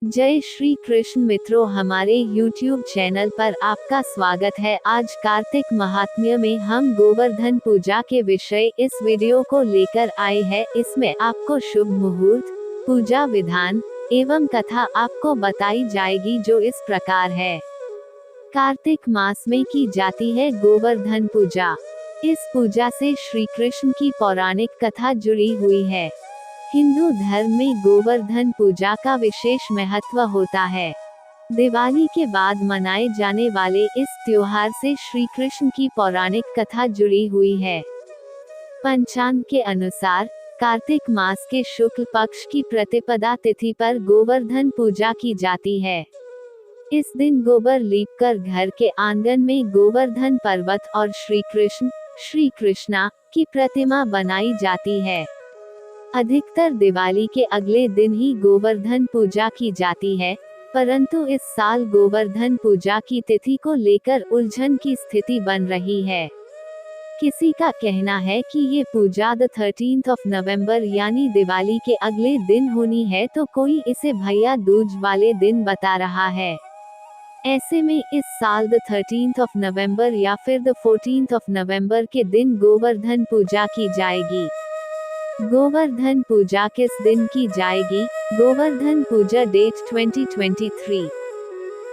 जय श्री कृष्ण मित्रों, हमारे YouTube चैनल पर आपका स्वागत है। आज कार्तिक महात्म्य में हम गोवर्धन पूजा के विषय इस वीडियो को लेकर आए हैं। इसमें आपको शुभ मुहूर्त, पूजा विधान एवं कथा आपको बताई जाएगी, जो इस प्रकार है। कार्तिक मास में की जाती है गोवर्धन पूजा। इस पूजा से श्री कृष्ण की पौराणिक कथा जुड़ी हुई है। हिंदू धर्म में गोवर्धन पूजा का विशेष महत्व होता है। दिवाली के बाद मनाए जाने वाले इस त्योहार से श्री कृष्ण की पौराणिक कथा जुड़ी हुई है। पंचांग के अनुसार कार्तिक मास के शुक्ल पक्ष की प्रतिपदा तिथि पर गोवर्धन पूजा की जाती है। इस दिन गोबर लीपकर घर के आंगन में गोवर्धन पर्वत और श्री कृष्णा की प्रतिमा बनाई जाती है। अधिकतर दिवाली के अगले दिन ही गोवर्धन पूजा की जाती है, परंतु इस साल गोवर्धन पूजा की तिथि को लेकर उलझन की स्थिति बन रही है। किसी का कहना है कि ये पूजा 13 नवंबर यानी दिवाली के अगले दिन होनी है, तो कोई इसे भैया दूज वाले दिन बता रहा है। ऐसे में इस साल 13 नवंबर या फिर 14 नवंबर के दिन गोवर्धन पूजा की जाएगी। गोवर्धन पूजा किस दिन की जाएगी? गोवर्धन पूजा डेट 2023।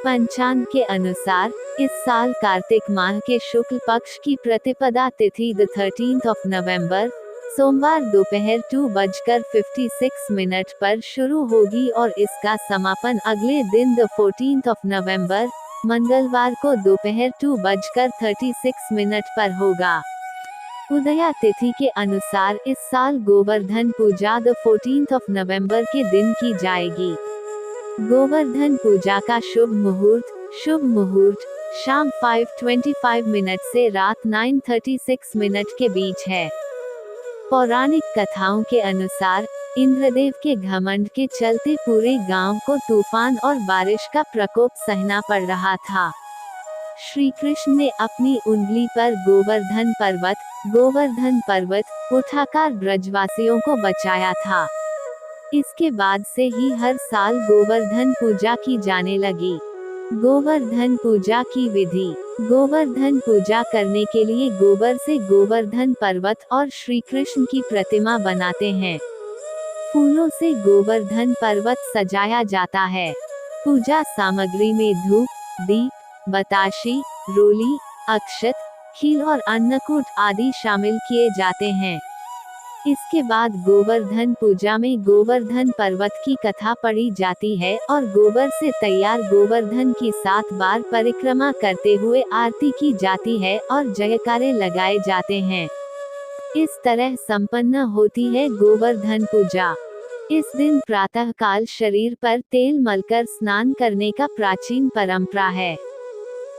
पंचांग के अनुसार इस साल कार्तिक माह के शुक्ल पक्ष की प्रतिपदा तिथि 13 नवंबर सोमवार दोपहर 2:56 पर शुरू होगी और इसका समापन अगले दिन 14 नवंबर मंगलवार को दोपहर 2:36 पर होगा। उदया तिथि के अनुसार इस साल गोवर्धन पूजा 14 नवंबर के दिन की जाएगी। गोवर्धन पूजा का शुभ मुहूर्त शाम 5:25 से रात 9:36 के बीच है। पौराणिक कथाओं के अनुसार इंद्रदेव के घमंड के चलते पूरे गांव को तूफान और बारिश का प्रकोप सहना पड़ रहा था। श्री कृष्ण ने अपनी उंगली पर गोवर्धन पर्वत उठाकर ब्रजवासियों को बचाया था। इसके बाद से ही हर साल गोवर्धन पूजा की जाने लगी। गोवर्धन पूजा की विधि। गोवर्धन पूजा करने के लिए गोबर से गोवर्धन पर्वत और श्री कृष्ण की प्रतिमा बनाते हैं। फूलों से गोवर्धन पर्वत सजाया जाता है। पूजा सामग्री में धूप, दीप, बताशी, रोली, अक्षत, खील और अन्नकूट आदि शामिल किए जाते हैं। इसके बाद गोवर्धन पूजा में गोवर्धन पर्वत की कथा पढ़ी जाती है और गोबर से तैयार गोवर्धन की 7 बार परिक्रमा करते हुए आरती की जाती है और जयकारे लगाए जाते हैं। इस तरह संपन्न होती है गोवर्धन पूजा। इस दिन प्रातः काल शरीर पर तेल मलकर स्नान करने का प्राचीन परंपरा है।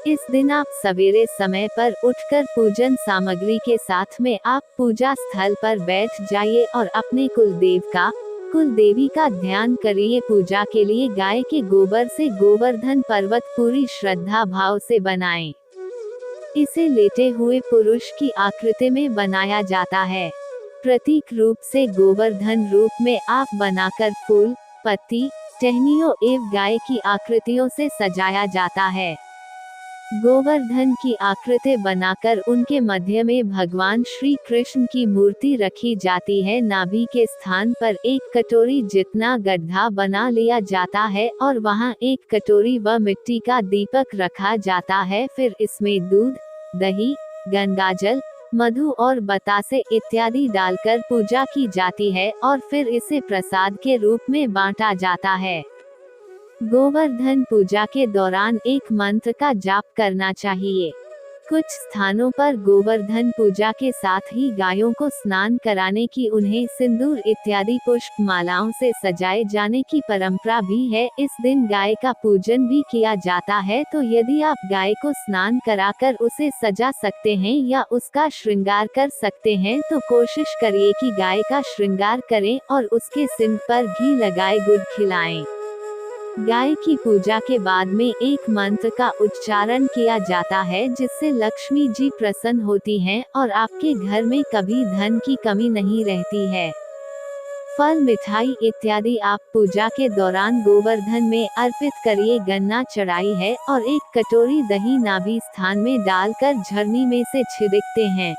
इस दिन आप सवेरे समय पर उठकर पूजन सामग्री के साथ में आप पूजा स्थल पर बैठ जाइए और अपने कुलदेवी का ध्यान करिए। पूजा के लिए गाय के गोबर से गोवर्धन पर्वत पूरी श्रद्धा भाव से बनाएं। इसे लेटे हुए पुरुष की आकृति में बनाया जाता है। प्रतीक रूप से गोवर्धन रूप में आप बनाकर फूल, पत्ती, टहनियों एवं गाय की आकृतियों से सजाया जाता है। गोवर्धन की आकृति बनाकर उनके मध्य में भगवान श्री कृष्ण की मूर्ति रखी जाती है। नाभि के स्थान पर एक कटोरी जितना गड्ढा बना लिया जाता है और वहां एक कटोरी व मिट्टी का दीपक रखा जाता है। फिर इसमें दूध, दही, गंगाजल, मधु और बतासे इत्यादि डालकर पूजा की जाती है और फिर इसे प्रसाद के रूप में बांटा जाता है। गोवर्धन पूजा के दौरान एक मंत्र का जाप करना चाहिए। कुछ स्थानों पर गोवर्धन पूजा के साथ ही गायों को स्नान कराने की, उन्हें सिंदूर इत्यादि पुष्प मालाओं से सजाए जाने की परंपरा भी है। इस दिन गाय का पूजन भी किया जाता है, तो यदि आप गाय को स्नान कराकर उसे सजा सकते हैं या उसका श्रृंगार कर सकते हैं, तो कोशिश करिए कि गाय का श्रृंगार करें और उसके सिंग पर घी लगाए गुड़ खिलाएं। गाय की पूजा के बाद में एक मंत्र का उच्चारण किया जाता है, जिससे लक्ष्मी जी प्रसन्न होती हैं और आपके घर में कभी धन की कमी नहीं रहती है। फल, मिठाई इत्यादि आप पूजा के दौरान गोवर्धन में अर्पित करिए। गन्ना चढ़ाई है और एक कटोरी दही नाभि स्थान में डालकर झरनी में से छिड़कते हैं।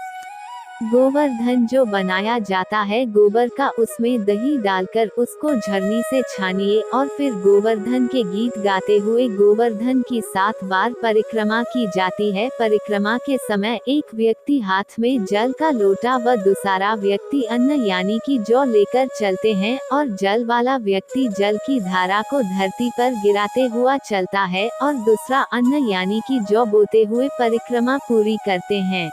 गोवर्धन जो बनाया जाता है गोबर का, उसमें दही डालकर उसको झरनी से छानिए और फिर गोवर्धन के गीत गाते हुए गोवर्धन की 7 बार परिक्रमा की जाती है। परिक्रमा के समय एक व्यक्ति हाथ में जल का लोटा व दूसरा व्यक्ति अन्न यानी कि जौ लेकर चलते हैं और जल वाला व्यक्ति जल की धारा को धरती पर गिराते हुआ चलता है और दूसरा अन्न यानी कि जौ बोते हुए परिक्रमा पूरी करते हैं।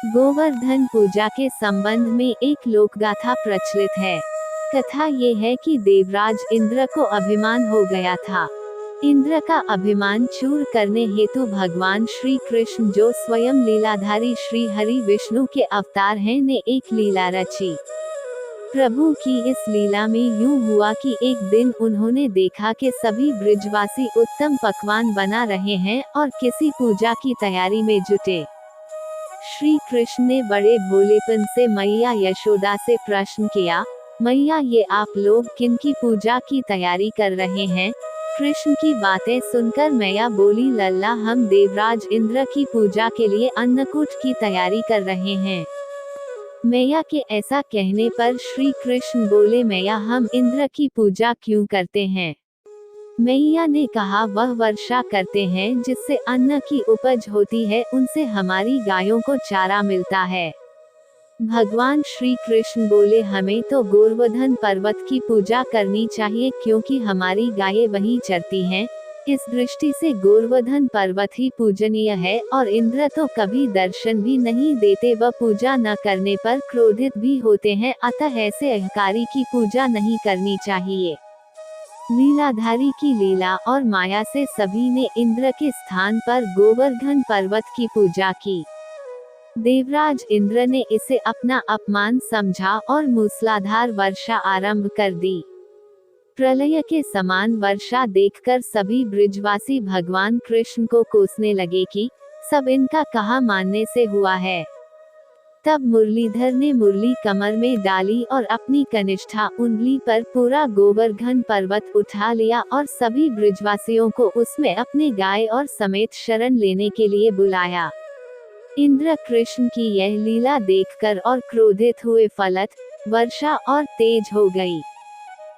गोवर्धन पूजा के संबंध में एक लोकगाथा प्रचलित है। कथा ये है कि देवराज इंद्र को अभिमान हो गया था। इंद्र का अभिमान चूर करने हेतु भगवान श्री कृष्ण, जो स्वयं लीलाधारी श्री हरि विष्णु के अवतार हैं, ने एक लीला रची। प्रभु की इस लीला में यूं हुआ कि एक दिन उन्होंने देखा कि सभी ब्रिजवासी उत्तम पकवान बना रहे हैं और किसी पूजा की तैयारी में जुटे। श्री कृष्ण ने बड़े भोलेपन से मैया यशोदा से प्रश्न किया, मैया ये आप लोग किनकी पूजा की तैयारी कर रहे हैं? कृष्ण की बातें सुनकर मैया बोली, लल्ला हम देवराज इंद्र की पूजा के लिए अन्नकूट की तैयारी कर रहे हैं। मैया के ऐसा कहने पर श्री कृष्ण बोले, मैया हम इंद्र की पूजा क्यों करते हैं? मैया ने कहा, वह वर्षा करते हैं जिससे अन्न की उपज होती है, उनसे हमारी गायों को चारा मिलता है। भगवान श्री कृष्ण बोले, हमें तो गोवर्धन पर्वत की पूजा करनी चाहिए क्योंकि हमारी गायें वहीं चरती हैं। इस दृष्टि से गोवर्धन पर्वत ही पूजनीय है और इंद्र तो कभी दर्शन भी नहीं देते व पूजा न करने पर क्रोधित भी होते हैं, अतः ऐसे अहंकारी की पूजा नहीं करनी चाहिए। लीलाधारी की लीला और माया से सभी ने इंद्र के स्थान पर गोवर्धन पर्वत की पूजा की। देवराज इंद्र ने इसे अपना अपमान समझा और मूसलाधार वर्षा आरंभ कर दी। प्रलय के समान वर्षा देखकर सभी ब्रिजवासी भगवान कृष्ण को कोसने लगे कि सब इनका कहाँ मानने से हुआ है। तब मुरलीधर ने मुरली कमर में डाली और अपनी कनिष्ठा उंगली पर पूरा गोवर्धन पर्वत उठा लिया और सभी ब्रिजवासियों को उसमें अपने गाय और समेत शरण लेने के लिए बुलाया। इंद्र कृष्ण की यह लीला देखकर और क्रोधित हुए फलत वर्षा और तेज हो गई।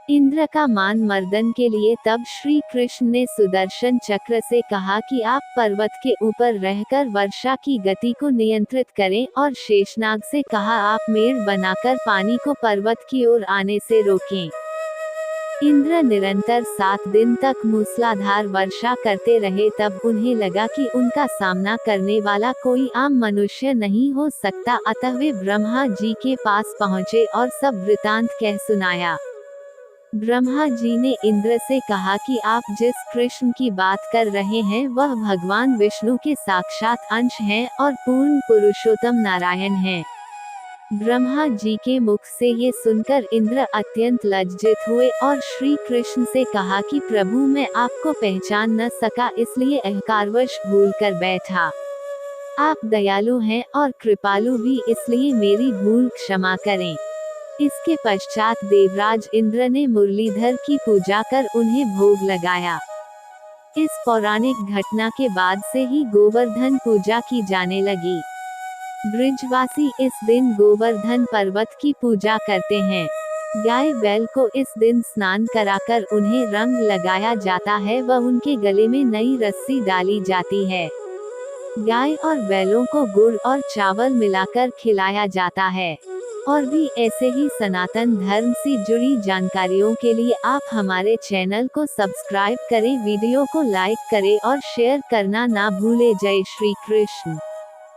इंद्र का मान मर्दन के लिए तब श्री कृष्ण ने सुदर्शन चक्र से कहा कि आप पर्वत के ऊपर रहकर वर्षा की गति को नियंत्रित करें और शेषनाग से कहा आप मेड़ बनाकर पानी को पर्वत की ओर आने से रोकें। इंद्र निरंतर 7 दिन तक मूसलाधार वर्षा करते रहे। तब उन्हें लगा कि उनका सामना करने वाला कोई आम मनुष्य नहीं हो सकता, अतः वे ब्रह्मा जी के पास पहुँचे और सब वृतांत कह सुनाया। ब्रह्मा जी ने इंद्र से कहा कि आप जिस कृष्ण की बात कर रहे हैं वह भगवान विष्णु के साक्षात अंश हैं और पूर्ण पुरुषोत्तम नारायण हैं। ब्रह्मा जी के मुख से ये सुनकर इंद्र अत्यंत लज्जित हुए और श्री कृष्ण से कहा कि प्रभु मैं आपको पहचान न सका, इसलिए अहंकारवश भूल कर बैठा। आप दयालु हैं और कृपालु भी, इसलिए मेरी भूल क्षमा करें। इसके पश्चात देवराज इंद्र ने मुरलीधर की पूजा कर उन्हें भोग लगाया। इस पौराणिक घटना के बाद से ही गोवर्धन पूजा की जाने लगी। ब्रिजवासी इस दिन गोवर्धन पर्वत की पूजा करते हैं। गाय बैल को इस दिन स्नान कराकर उन्हें रंग लगाया जाता है व उनके गले में नई रस्सी डाली जाती है। गाय और बैलों को गुड़ और चावल मिलाकर खिलाया जाता है। और भी ऐसे ही सनातन धर्म से जुड़ी जानकारियों के लिए आप हमारे चैनल को सब्सक्राइब करें, वीडियो को लाइक करें और शेयर करना ना भूलें। जय श्री कृष्ण।